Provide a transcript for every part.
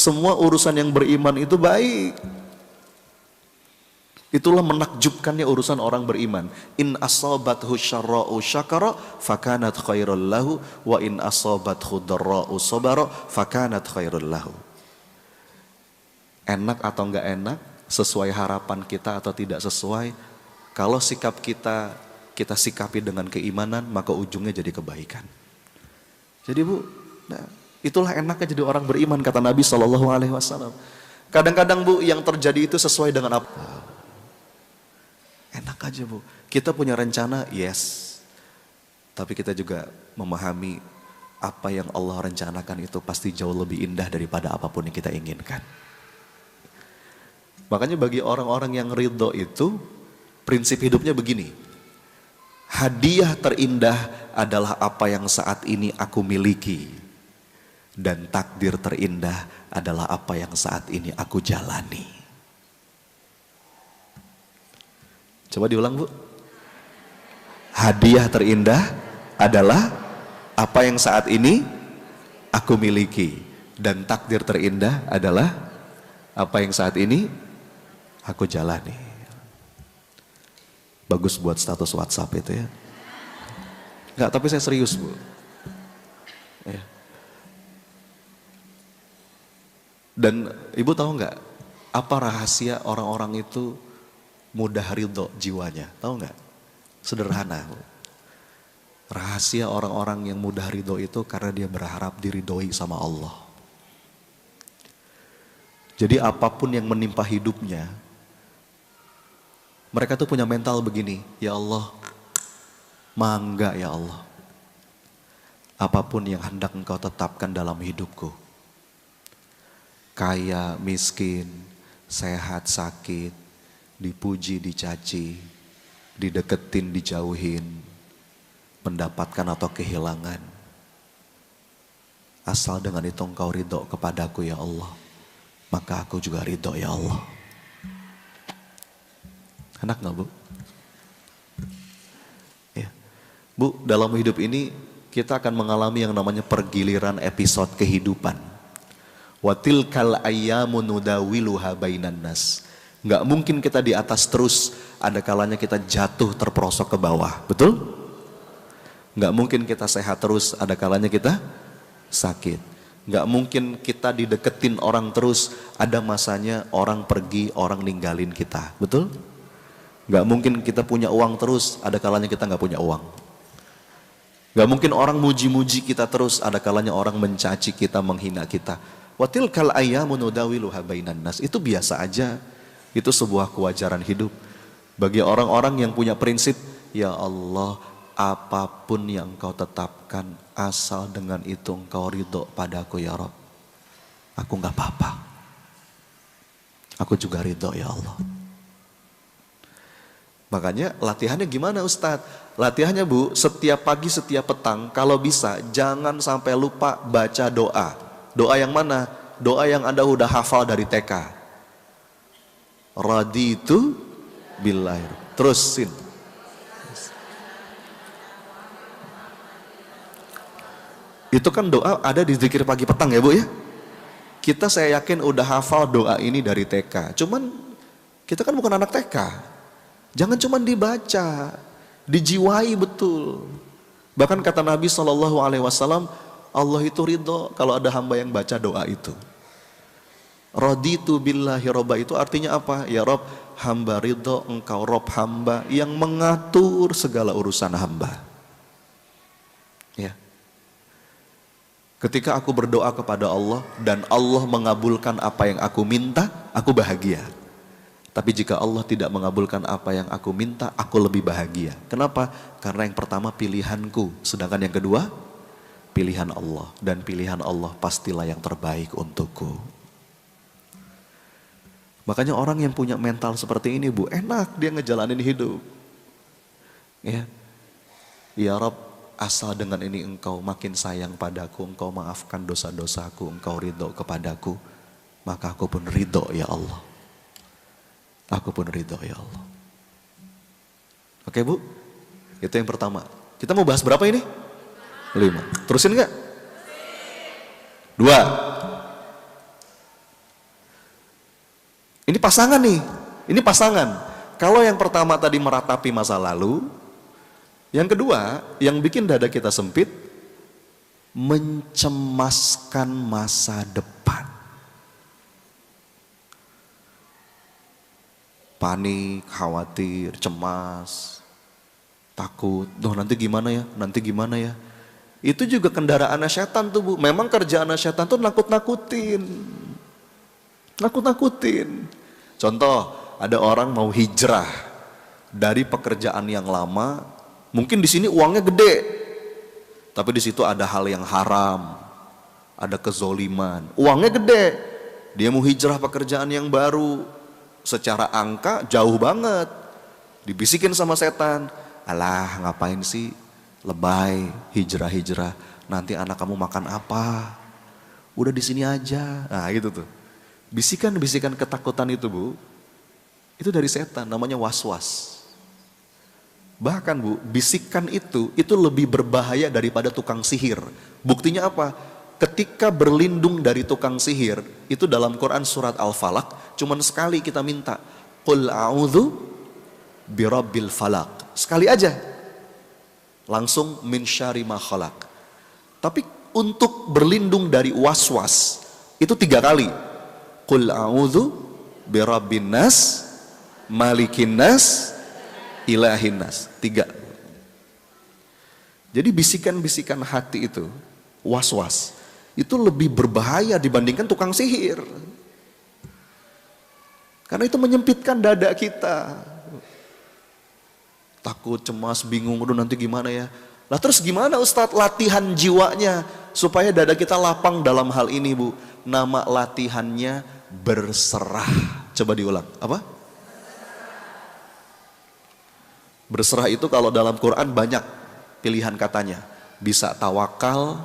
Semua urusan yang beriman itu baik. Itulah menakjubkannya urusan orang beriman. In asabathu syarra'u syakara fakanat khairul lahu wa in asabathu dharra'u sabara fakanat khairul lahu. Enak atau enggak enak, sesuai harapan kita atau tidak sesuai, kalau sikap kita sikapi dengan keimanan, maka ujungnya jadi kebaikan. Jadi Bu, nah, itulah enaknya jadi orang beriman, kata Nabi SAW. Kadang-kadang Bu, yang terjadi itu sesuai dengan apa? Enak aja Bu, kita punya rencana, yes. Tapi kita juga memahami apa yang Allah rencanakan itu pasti jauh lebih indah daripada apapun yang kita inginkan. Makanya bagi orang-orang yang ridho itu, prinsip hidupnya begini. Hadiah terindah adalah apa yang saat ini aku miliki. Dan takdir terindah adalah apa yang saat ini aku jalani. Coba diulang Bu. Hadiah terindah adalah apa yang saat ini aku miliki. Dan takdir terindah adalah apa yang saat ini aku jalani. Bagus buat status WhatsApp itu ya. Enggak, tapi saya serius Bu. Ya. Dan Ibu tahu enggak, apa rahasia orang-orang itu mudah ridho jiwanya? Tahu enggak? Sederhana Bu. Rahasia orang-orang yang mudah ridho itu karena dia berharap diridhoi sama Allah. Jadi apapun yang menimpa hidupnya, mereka tuh punya mental begini, ya Allah, mangga ya Allah. Apapun yang hendak Engkau tetapkan dalam hidupku. Kaya, miskin, sehat, sakit, dipuji, dicaci, dideketin, dijauhin, mendapatkan atau kehilangan. Asal dengan itu Engkau ridho kepadaku ya Allah, maka aku juga ridho ya Allah. Enak gak Bu? Ya. Bu, dalam hidup ini kita akan mengalami yang namanya pergiliran episode kehidupan. Watilkal ayyamu nudawiluha bainan nas. Gak mungkin kita di atas terus, ada kalanya kita jatuh terperosok ke bawah, betul? Gak mungkin kita sehat terus, ada kalanya kita sakit. Gak mungkin kita dideketin orang terus, ada masanya orang pergi, orang ninggalin kita, betul? Gak mungkin kita punya uang terus, ada kalanya kita gak punya uang. Gak mungkin orang muji-muji kita terus, ada kalanya orang mencaci kita, menghina kita. Watilkal ayyamu nudawiluha bainan nas. Itu biasa aja, itu sebuah kewajaran hidup. Bagi orang-orang yang punya prinsip, ya Allah, apapun yang Engkau tetapkan, asal dengan itu Engkau ridho padaku ya Rabb, aku gak apa-apa. Aku juga ridho ya Allah. Makanya latihannya gimana Ustadz? Latihannya Bu, setiap pagi, setiap petang, kalau bisa jangan sampai lupa baca doa. Doa yang mana? Doa yang Anda udah hafal dari TK. Raditu billahi. Terusin. Itu kan doa ada di zikir pagi petang ya Bu ya. Kita saya yakin udah hafal doa ini dari TK. Cuman kita kan bukan anak TK. Jangan cuma dibaca, dijiwai betul. Bahkan kata Nabi SAW, Allah itu ridho kalau ada hamba yang baca doa itu. Raditu billahi robba itu artinya apa? Ya Rob, hamba ridho Engkau Rob hamba yang mengatur segala urusan hamba. Ya. Ketika aku berdoa kepada Allah dan Allah mengabulkan apa yang aku minta, aku bahagia. Tapi jika Allah tidak mengabulkan apa yang aku minta, aku lebih bahagia. Kenapa? Karena yang pertama pilihanku, sedangkan yang kedua pilihan Allah. Dan pilihan Allah pastilah yang terbaik untukku. Makanya orang yang punya mental seperti ini Bu, enak dia ngejalanin hidup. Ya, ya Rabb, asal dengan ini Engkau makin sayang padaku, Engkau maafkan dosa-dosaku, Engkau ridho kepadaku, maka aku pun ridho ya Allah. Aku pun ridho ya Allah. Oke Bu, itu yang pertama. Kita mau bahas berapa ini? 5. Terusin gak? 2. Ini pasangan nih, ini pasangan. Kalau yang pertama tadi meratapi masa lalu, yang kedua yang bikin dada kita sempit, mencemaskan masa depan. Panik, khawatir, cemas, takut, duh nanti gimana ya, nanti gimana ya. Itu juga kendaraannya setan tuh Bu. Memang kerjaan setan tuh nakut-nakutin. Nakut-nakutin. Contoh, ada orang mau hijrah dari pekerjaan yang lama, mungkin di sini uangnya gede, tapi di situ ada hal yang haram, ada kezoliman, uangnya gede, dia mau hijrah pekerjaan yang baru, secara angka jauh banget, dibisikin sama setan, alah ngapain sih, lebay, hijrah, nanti anak kamu makan apa, udah di sini aja, nah gitu tuh, bisikan-bisikan ketakutan itu Bu, itu dari setan, namanya was-was. Bahkan Bu, bisikan itu lebih berbahaya daripada tukang sihir. Buktinya apa? Ketika berlindung dari tukang sihir, itu dalam Quran surat Al-Falaq, cuman sekali kita minta, Qul a'udzu birabbil falaq. Sekali aja. Langsung min syarri ma khalaq. Tapi untuk berlindung dari was-was, itu 3 kali. Qul a'udzu birabbin nas, malikin nas, ilahin nas. 3. Jadi bisikan-bisikan hati itu, was-was, itu lebih berbahaya dibandingkan tukang sihir. Karena itu menyempitkan dada kita. Takut, cemas, bingung, aduh nanti gimana ya. Lah terus gimana Ustadz latihan jiwanya supaya dada kita lapang dalam hal ini Bu? Nama latihannya berserah. Coba diulang, apa? Berserah itu kalau dalam Quran banyak pilihan katanya. Bisa tawakal,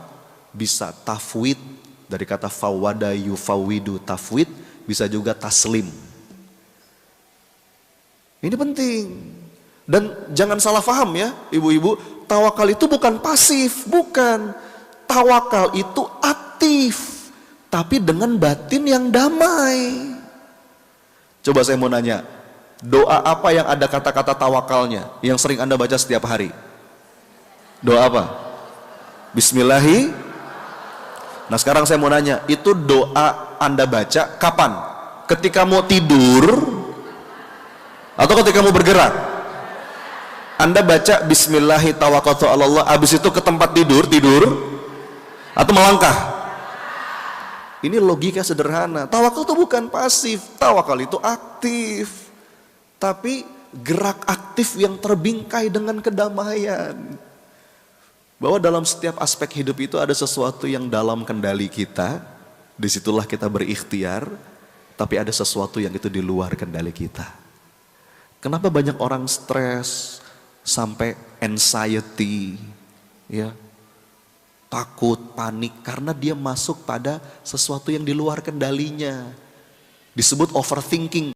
bisa tafwid, dari kata fawwada yufawwidu tafwid, bisa juga taslim. Ini penting. Dan jangan salah paham ya ibu-ibu, tawakal itu bukan pasif, bukan. Tawakal itu aktif, tapi dengan batin yang damai. Coba saya mau nanya, doa apa yang ada kata-kata tawakalnya yang sering Anda baca setiap hari? Doa apa? Bismillahi. Nah sekarang saya mau nanya, itu doa Anda baca kapan? Ketika mau tidur atau ketika mau bergerak? Anda baca Bismillahi tawakkaltu 'ala Allah, habis itu ke tempat tidur atau melangkah? Ini logika sederhana. Tawakal itu bukan pasif, tawakal itu aktif. Tapi gerak aktif yang terbingkai dengan kedamaian. Bahwa dalam setiap aspek hidup itu ada sesuatu yang dalam kendali kita. Disitulah kita berikhtiar. Tapi ada sesuatu yang itu di luar kendali kita. Kenapa banyak orang stres sampai anxiety, ya, takut, panik, karena dia masuk pada sesuatu yang di luar kendalinya. Disebut overthinking.